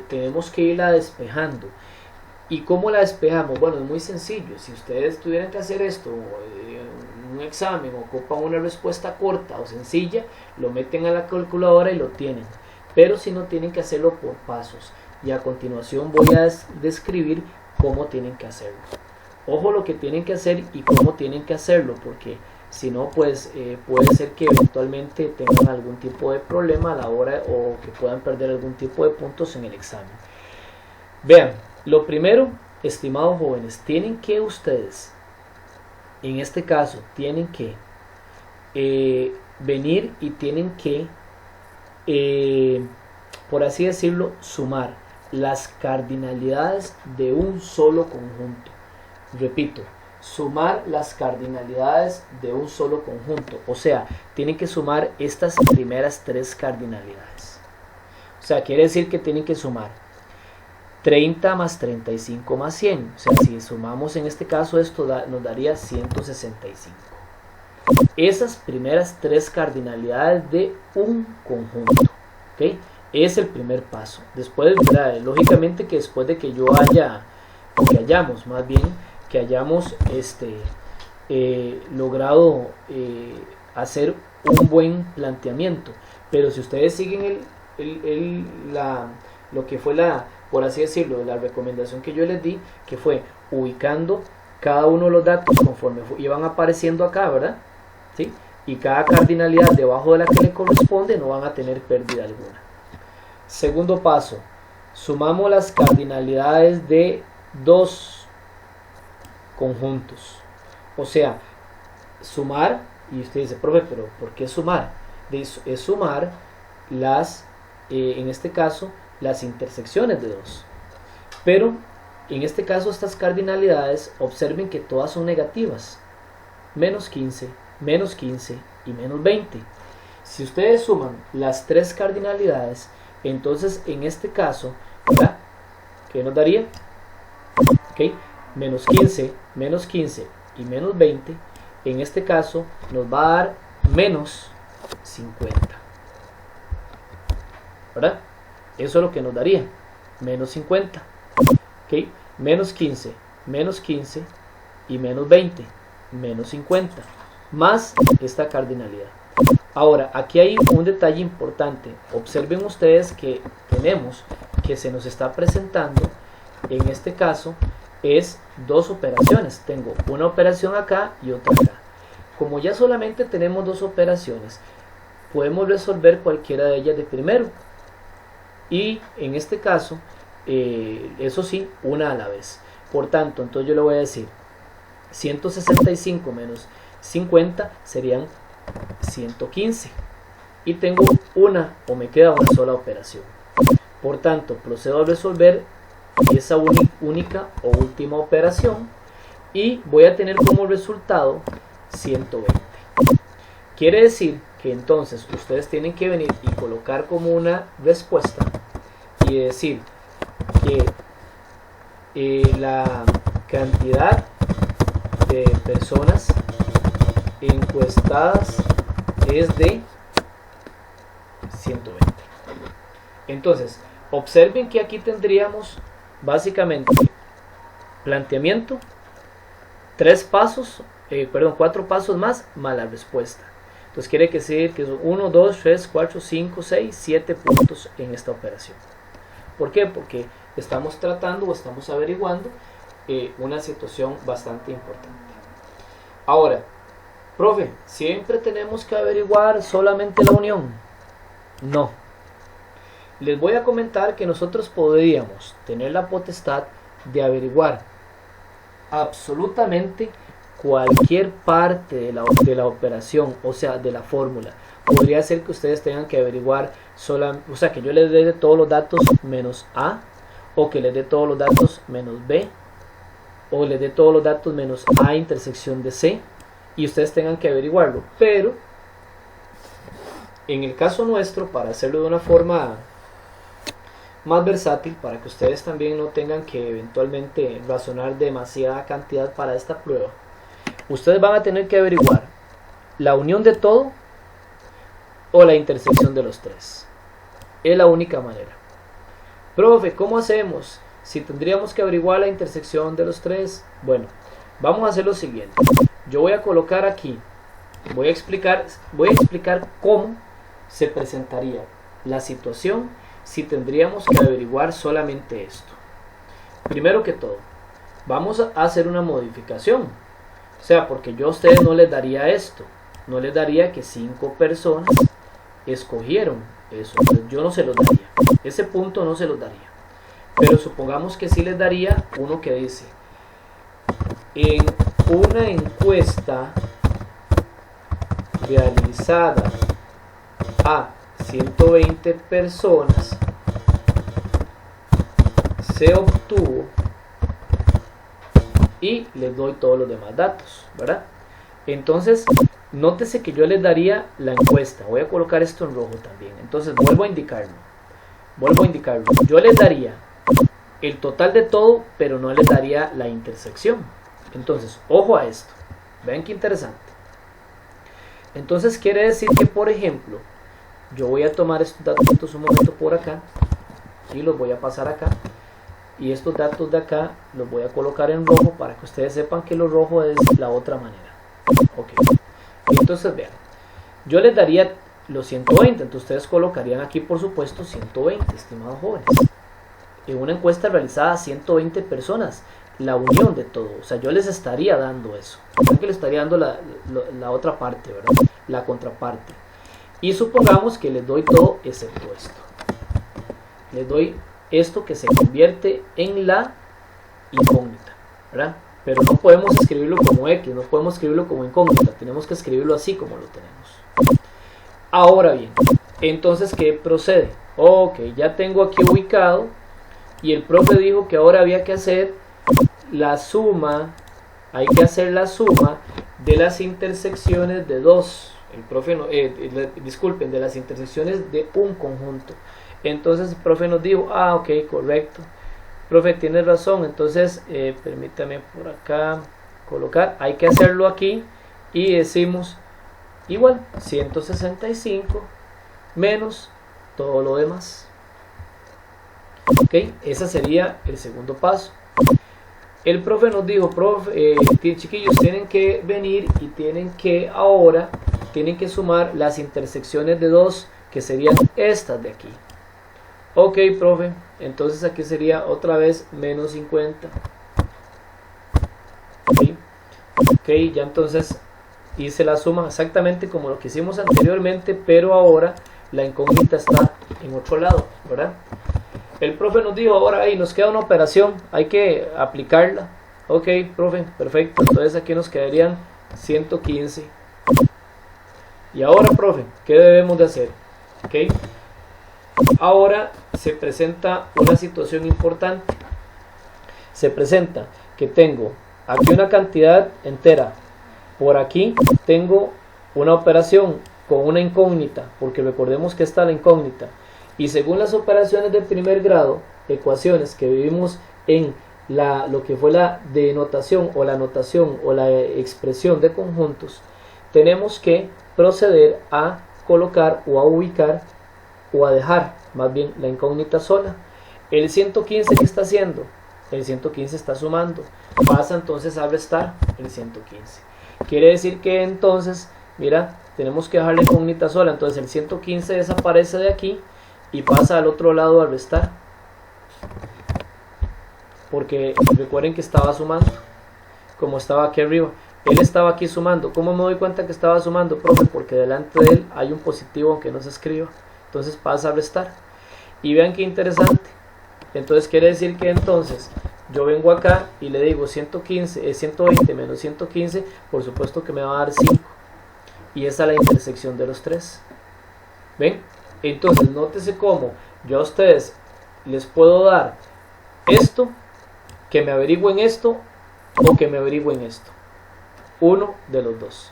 S1: tenemos que irla despejando. ¿Y cómo la despejamos? Bueno, es muy sencillo. Si ustedes tuvieran que hacer esto, un examen, ocupan una respuesta corta o sencilla, lo meten a la calculadora y lo tienen. Pero si no, tienen que hacerlo por pasos. Y a continuación voy a describir cómo tienen que hacerlo. Ojo lo que tienen que hacer y cómo tienen que hacerlo, porque si no, pues puede ser que eventualmente tengan algún tipo de problema a la hora, o que puedan perder algún tipo de puntos en el examen. Vean, lo primero, estimados jóvenes, tienen que ustedes, en este caso, tienen que venir y tienen que, por así decirlo, sumar las cardinalidades de un solo conjunto. Repito, sumar las cardinalidades de un solo conjunto, o sea, tienen que sumar estas primeras 3 cardinalidades. O sea, quiere decir que tienen que sumar 30 más 35 más 100. O sea, si sumamos en este caso esto nos daría 165. Esas primeras 3 cardinalidades de un conjunto, ¿ok? Es el primer paso. Después, ¿verdad? Lógicamente que después de que yo hayamos logrado hacer un buen planteamiento. Pero si ustedes siguen lo que fue por así decirlo, la recomendación que yo les di, que fue ubicando cada uno de los datos conforme iban apareciendo acá, ¿verdad? ¿Sí? Y cada cardinalidad debajo de la que le corresponde no van a tener pérdida alguna. Segundo paso, sumamos las cardinalidades de dos conjuntos. O sea, sumar, y usted dice, profe, pero ¿por qué sumar? Es sumar en este caso, las intersecciones de dos. Pero, en este caso, estas cardinalidades, observen que todas son negativas. Menos 15 y menos 20. Si ustedes suman las tres cardinalidades, entonces en este caso, ¿verdad? ¿Qué nos daría? ¿Okay? Menos 15 y menos 20, en este caso nos va a dar menos 50. ¿Verdad? Eso es lo que nos daría, menos 50. ¿Okay? Menos 15 y menos 20, menos 50, más esta cardinalidad. Ahora, aquí hay un detalle importante. Observen ustedes que tenemos que se nos está presentando, en este caso, es dos operaciones. Tengo una operación acá y otra acá. Como ya solamente tenemos dos operaciones, podemos resolver cualquiera de ellas de primero. Y en este caso, eso sí, una a la vez. Por tanto, entonces yo le voy a decir 165 menos 50 serían 115. Y tengo me queda una sola operación. Por tanto, procedo a resolver esa única o última operación y voy a tener como resultado 120. Quiere decir que entonces ustedes tienen que venir y colocar como una respuesta y decir que la cantidad de personas encuestadas es de 120. Entonces, observen que aquí tendríamos básicamente planteamiento, 4 pasos más la respuesta. Entonces quiere decir que son 1, 2, 3, 4, 5, 6, 7 puntos en esta operación. ¿Por qué? Porque estamos tratando o estamos averiguando una situación bastante importante. Ahora, profe, ¿siempre tenemos que averiguar solamente la unión? No. Les voy a comentar que nosotros podríamos tener la potestad de averiguar absolutamente cualquier parte de la operación, o sea, de la fórmula. Podría ser que ustedes tengan que averiguar o sea, que yo les dé todos los datos menos A, o que les dé todos los datos menos B, o les dé todos los datos menos A intersección de C, y ustedes tengan que averiguarlo. Pero, en el caso nuestro, para hacerlo de una forma más versátil, para que ustedes también no tengan que eventualmente razonar demasiada cantidad para esta prueba, ustedes van a tener que averiguar la unión de todo o la intersección de los tres. Es la única manera. Profe, ¿cómo hacemos si tendríamos que averiguar la intersección de los tres? Bueno, vamos a hacer lo siguiente. Yo voy a colocar aquí, voy a explicar cómo se presentaría la situación si tendríamos que averiguar solamente esto. Primero que todo, vamos a hacer una modificación. O sea, porque yo a ustedes no les daría esto. No les daría que 5 personas escogieron eso. Entonces yo no se los daría. Ese punto no se los daría. Pero supongamos que sí les daría uno que dice: en una encuesta realizada a 120 personas se obtuvo, y les doy todos los demás datos, ¿verdad? Entonces, nótese que yo les daría la encuesta. Voy a colocar esto en rojo también. Entonces, vuelvo a indicarlo. Yo les daría el total de todo, pero no les daría la intersección. Entonces, ojo a esto. Vean qué interesante. Entonces, quiere decir que, por ejemplo, yo voy a tomar estos datos un momento por acá y los voy a pasar acá, y estos datos de acá los voy a colocar en rojo para que ustedes sepan que lo rojo es la otra manera. Ok, entonces vean, yo les daría los 120, entonces ustedes colocarían aquí por supuesto 120, estimados jóvenes, en una encuesta realizada a 120 personas, la unión de todo, o sea, yo les estaría dando eso, que les estaría dando la otra parte, ¿verdad? La contraparte, y supongamos que les doy todo excepto esto, les doy esto que se convierte en la incógnita, ¿verdad? Pero no podemos escribirlo como X, no podemos escribirlo como incógnita, tenemos que escribirlo así como lo tenemos. Ahora bien, entonces, ¿qué procede? Ok, ya tengo aquí ubicado, y el profe dijo que ahora había que hacer la suma, hay que hacer la suma de las intersecciones de dos, el profe no, disculpen, de las intersecciones de un conjunto. Entonces el profe nos dijo, ok, correcto, profe tiene razón, entonces permítame por acá colocar, hay que hacerlo aquí, y decimos igual 165 menos todo lo demás. Ok, ese sería el segundo paso. El profe nos dijo, profe, chiquillos, tienen que venir y tienen que ahora, tienen que sumar las intersecciones de dos, que serían estas de aquí. Ok, profe, entonces aquí sería otra vez menos 50. Ok, ya entonces hice la suma exactamente como lo que hicimos anteriormente, pero ahora la incógnita está en otro lado, ¿verdad? El profe nos dijo, ahora ahí nos queda una operación, hay que aplicarla. Ok, profe, perfecto, entonces aquí nos quedarían 115. Y ahora, profe, ¿qué debemos de hacer? Ok, ahora se presenta una situación importante. Se presenta que tengo aquí una cantidad entera, por aquí tengo una operación con una incógnita, porque recordemos que está la incógnita, y según las operaciones de primer grado, ecuaciones que vivimos en lo que fue la denotación o la notación o la expresión de conjuntos, tenemos que proceder a colocar o a ubicar o a dejar más bien la incógnita sola. El 115, ¿qué está haciendo? El 115 está sumando, pasa entonces a restar el 115. Quiere decir que entonces, mira, tenemos que dejar la incógnita sola, entonces el 115 desaparece de aquí y pasa al otro lado a restar, porque recuerden que estaba sumando, como estaba aquí arriba, él estaba aquí sumando. ¿Cómo me doy cuenta que estaba sumando, profe? Porque delante de él hay un positivo aunque no se escriba, entonces pasa a restar. Y vean qué interesante, entonces quiere decir que entonces yo vengo acá y le digo 120 menos 115, por supuesto que me va a dar 5, y esa es la intersección de los tres. ¿Ven? Entonces nótese cómo yo a ustedes les puedo dar esto, que me averigüen esto, o que me averigüen esto, uno de los dos.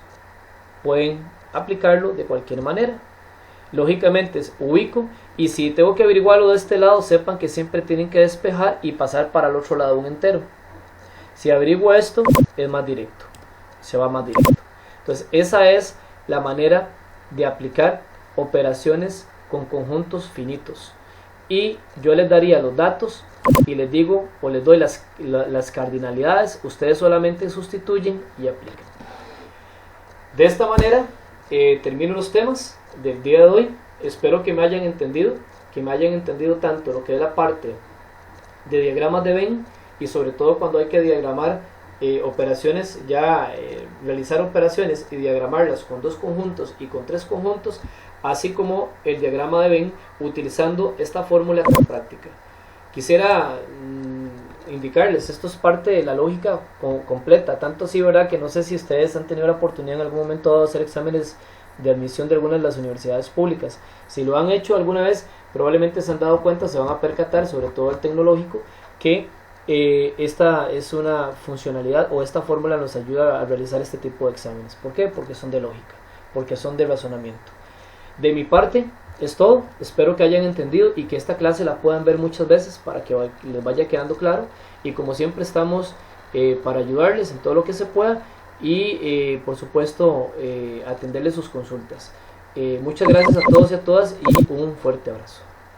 S1: Pueden aplicarlo de cualquier manera. Lógicamente ubico, y si tengo que averiguarlo de este lado, sepan que siempre tienen que despejar y pasar para el otro lado un entero. Si averiguo esto, es más directo, se va más directo. Entonces esa es la manera de aplicar operaciones con conjuntos finitos, y yo les daría los datos y les digo, o les doy las cardinalidades, ustedes solamente sustituyen y aplican. De esta manera termino los temas del día de hoy. Espero que me hayan entendido tanto lo que es la parte de diagramas de Venn, y sobre todo cuando hay que diagramar operaciones, realizar operaciones y diagramarlas con dos conjuntos y con tres conjuntos, así como el diagrama de Venn utilizando esta fórmula tan práctica. Quisiera indicarles, esto es parte de la lógica completa, tanto así, ¿verdad?, que no sé si ustedes han tenido la oportunidad en algún momento de hacer exámenes de admisión de algunas de las universidades públicas. Si lo han hecho alguna vez, probablemente se han dado cuenta, se van a percatar, sobre todo el tecnológico, que esta es una funcionalidad, o esta fórmula nos ayuda a realizar este tipo de exámenes. ¿Por qué? Porque son de lógica, porque son de razonamiento. De mi parte es todo, espero que hayan entendido y que esta clase la puedan ver muchas veces para que les vaya quedando claro, y como siempre estamos para ayudarles en todo lo que se pueda, y por supuesto atenderles sus consultas. Muchas gracias a todos y a todas y un fuerte abrazo.